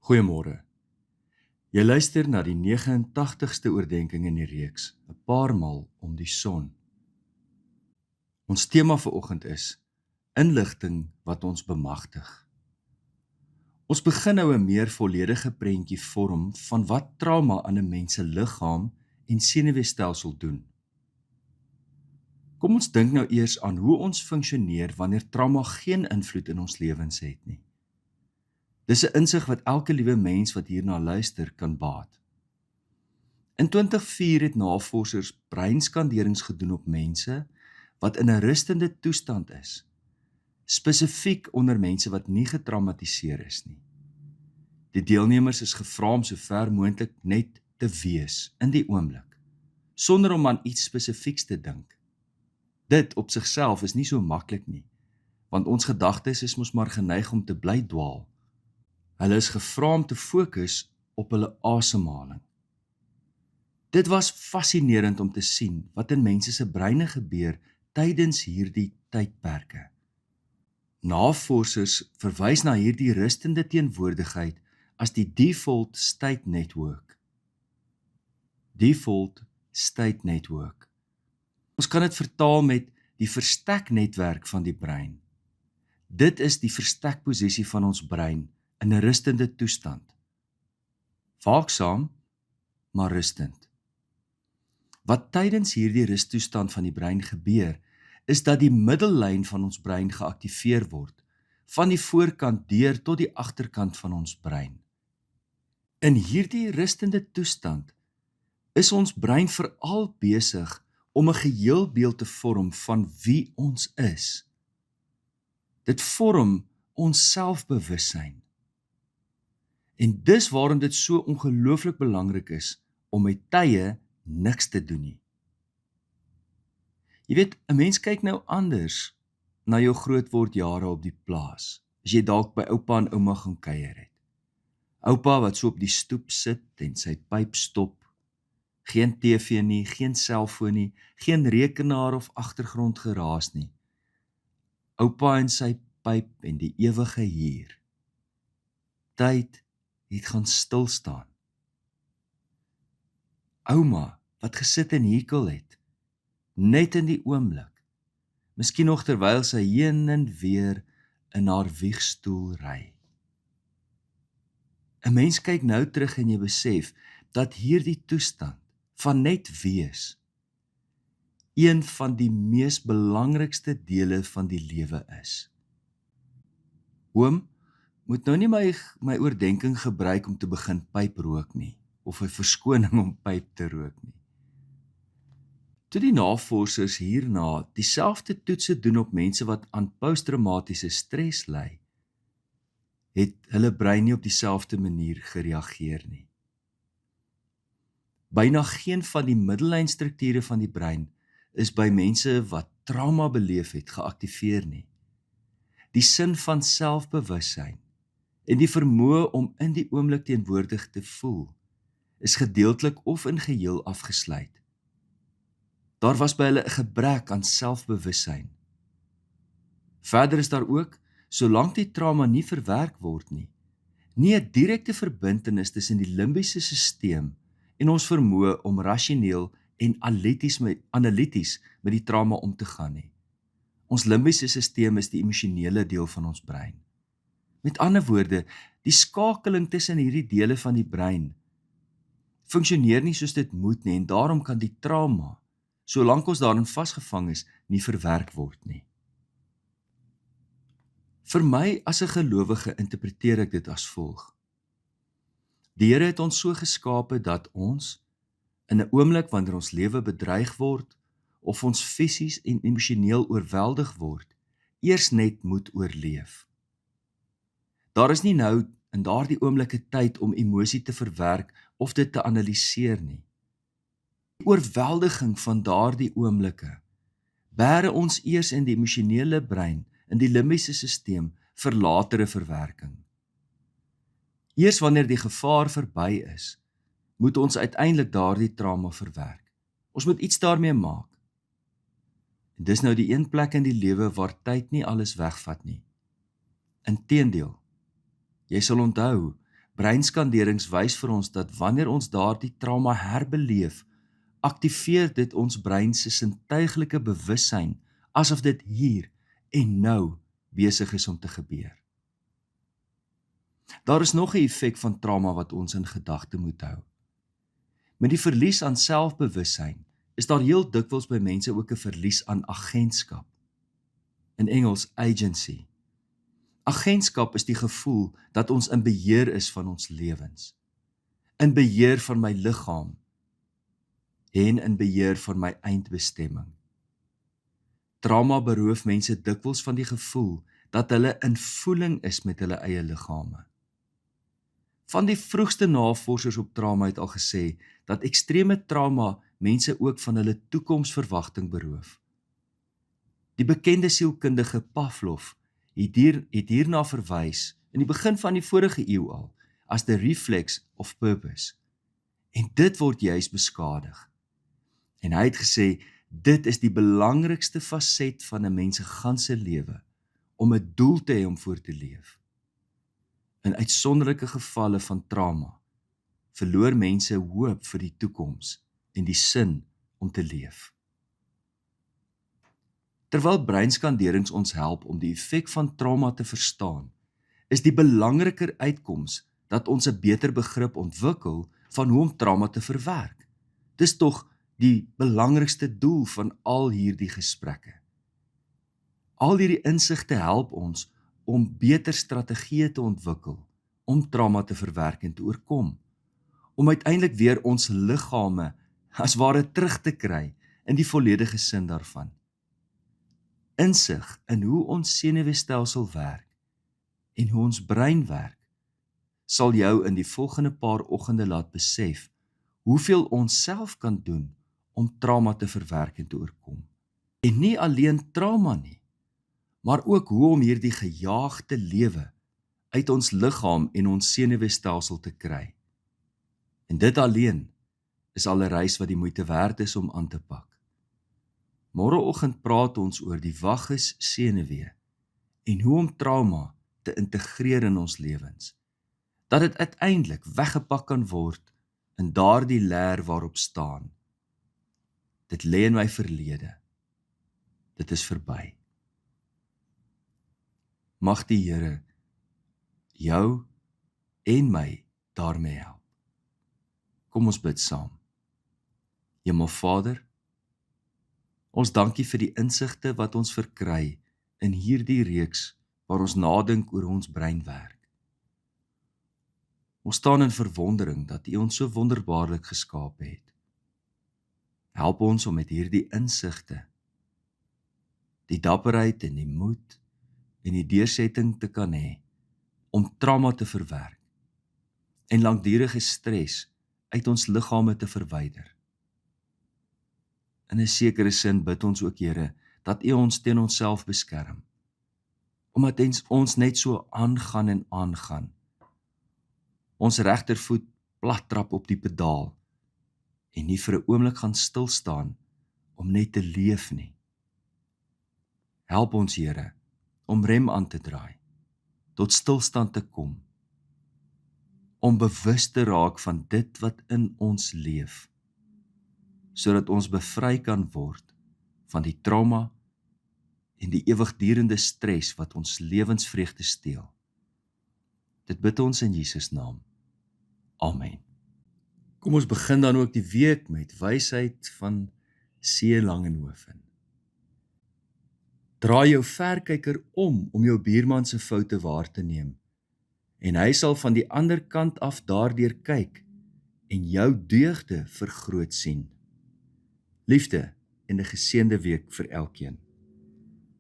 Goeiemôre. Jy luister na die 89ste oordenking in die reeks, 'n paar maal om die son. Ons tema vir oggend is inligting wat ons bemagtig. Ons begin nou 'n meer volledige prentjie vorm van wat trauma aan 'n mens se liggaam en senuweestelsel doen. Kom ons dink nou eers aan hoe ons funksioneer wanneer trauma geen invloed in ons lewens het nie. Dis 'n insig wat elke liewe mens wat hierna luister kan baat. In 2004 het navorsers breinskanderings gedoen op mense wat in 'n rustende toestand is, spesifiek onder mense wat nie getraumatiseer is nie. Die deelnemers is gevra om so ver moontlik net te wees in die oomblik, sonder om aan iets spesifieks te dink. Dit op sigself is nie so maklik nie, want ons gedagtes is mos maar geneig om te bly dwaal. Hulle is gevra om te fokus op hulle asemhaling. Dit was fascinerend om te sien wat in mense se breine gebeur tydens hierdie tydperke. Navorsers verwys na hierdie rustende teenwoordigheid as die default state network. Default state network. Ons kan dit vertaal met die versteknetwerk van die brein. Dit is die verstekposisie van ons brein in 'n rustende toestand. Waaksaam, maar rustend. Wat tydens hierdie rusttoestand van die brein gebeur, is dat die middellyn van ons brein geaktiveer word, van die voorkant deur tot die agterkant van ons brein. In hierdie rustende toestand is ons brein veral besig om 'n geheelbeeld te vorm van wie ons is. Dit vorm ons selfbewussyn. En dis waarom dit so ongelooflik belangrik is om met tye niks te doen nie. Jy weet, 'n mens kyk nou anders na jou grootword jare op die plaas, as jy dalk by oupa en ouma gaan kuier het. Oupa wat so op die stoep sit en sy pyp stop, geen TV nie, geen selfoon nie, geen rekenaar of agtergrondgeraas nie. Oupa en sy pyp en die ewige hier. Tyd het gaan stil staan. Ouma wat gesit en hikel het, net in die oomblik, miskien nog terwyl sy heen en weer in haar wiegstoel ry. 'n Mens kyk nou terug en jy besef dat hierdie toestand van net wees een van die mees belangrikste dele van die lewe is. Oom moet nou nie my oordenking gebruik om te begin pyp rook nie, of 'n verskoning om pyp te rook nie. Toe die navorsers hierna dieselfde toetse doen op mense wat aan posttraumatiese stres ly, het hulle brein nie op dieselfde manier gereageer nie. Byna geen van die middellynstrukture van die brein is by mense wat trauma beleef het geaktiveer nie. Die sin van selfbewussyn en die vermoë om in die oomblik teenwoordig te voel, is gedeeltelik of in geheel afgesluit. Daar was by hulle 'n gebrek aan selfbewussyn. Verder is daar ook, solank die trauma nie verwerk word nie 'n direkte verbintenis tussen die limbiese stelsel en ons vermoë om rasioneel en analities met die trauma om te gaan nie. Ons limbiese stelsel is die emosionele deel van ons brein. Met ander woorde, die skakeling tussen hierdie dele van die brein funksioneer nie soos dit moet nie, en daarom kan die trauma, solank ons daarin vasgevang is, nie verwerk word nie. Vir my as 'n gelowige interpreteer ek dit as volg. Die Here het ons so geskape dat ons, in 'n oomblik wanneer ons lewe bedreig word, of ons fisies en emosioneel oorweldig word, eers net moet oorleef. Daar is nie nou in daardie oomblikke tyd om emosie te verwerk of dit te analiseer nie. Die oorweldiging van daardie oomblikke bære ons eers in die emosionele brein, in die limbiese stelsel, vir latere verwerking. Eers wanneer die gevaar verby is, moet ons uiteindelik daardie trauma verwerk. Ons moet iets daarmee maak. En dis nou die een plek in die lewe waar tyd nie alles wegvat nie. Inteendeel, jy sal onthou, Breinskanderings wys vir ons dat wanneer ons daardie trauma herbeleef, aktiveer dit ons brein se sintuiglike bewussyn, asof dit hier en nou besig is om te gebeur. Daar is nog 'n effek van trauma wat ons in gedagte moet hou. Met die verlies aan selfbewussyn is daar heel dikwels by mense ook 'n verlies aan agentskap. In Engels agency. Agentskap is die gevoel dat ons in beheer is van ons lewens, in beheer van my liggaam en in beheer van my eindbestemming. Trauma beroof mense dikwels van die gevoel dat hulle in voeling is met hulle eie liggame. Van die vroegste navorsers op trauma het al gesê dat ekstreme trauma mense ook van hulle toekomsverwagting beroof. Die bekende sielkundige Pavlov het hierna verwys in die begin van die vorige eeu al as the reflex of purpose. En dit word juis beskadig. En hy het gesê, dit is die belangrikste faset van 'n mens se ganse lewe, om 'n doel te hê om voor te leef. In uitsonderlike gevalle van trauma, verloor mense hoop vir die toekoms en die sin om te leef. Terwyl breinskanderings ons help om die effek van trauma te verstaan, is die belangriker uitkoms dat ons 'n beter begrip ontwikkel van hoe om trauma te verwerk. Dis tog die belangrikste doel van al hierdie gesprekke. Al hierdie insigte help ons om beter strategieë te ontwikkel om trauma te verwerk en te oorkom, om uiteindelik weer ons liggame as ware terug te kry in die volledige sin daarvan. Insig in hoe ons senuweestelsel werk en hoe ons brein werk, sal jou in die volgende paar oggende laat besef hoeveel ons self kan doen om trauma te verwerk en te oorkom. En nie alleen trauma nie, maar ook hoe om hierdie gejaagde lewe uit ons liggaam en ons senuweestelsel te kry. En dit alleen is al 'n reis wat die moeite werd is om aan te pak. Môreoggend praat ons oor die vagus senuwee en hoe om trauma te integreer in ons lewens, dat dit uiteindelik weggepak kan word in daardie leer waarop staan. Dit lê in my verlede. Dit is verby. Mag die Here jou en my daarmee help. Kom ons bid saam. Hemelvader, ons dankie vir die insigte wat ons verkry in hierdie reeks waar ons nadink oor ons brein werk. Ons staan in verwondering dat U ons so wonderbaarlik geskaap het. Help ons om met hierdie insigte die dapperheid en die moed en die deursetting te kan hê om trauma te verwerk en langdurige stres uit ons liggame te verwyder. In 'n sekere sin bid ons ook, Here, dat U ons teen onsself beskerm, omdat ons net so aangaan en aangaan. Ons regtervoet plat trap op die pedaal en nie vir 'n oomblik gaan stil staan om net te leef nie. Help ons, Here, om rem aan te draai, tot stilstand te kom, om bewus te raak van dit wat in ons leef, sodat ons bevry kan word van die trauma en die ewigdurende stres wat ons lewensvreugde steel. Dit bid ons in Jesus naam. Amen. Kom ons begin dan ook die week met wysheid van C. Langenhoven. Draai jou verkyker om jou buurman se foute waar te neem, en hy sal van die ander kant af daardeur kyk en jou deugde vergroot sien. Liefde en 'n geseënde week vir elkeen.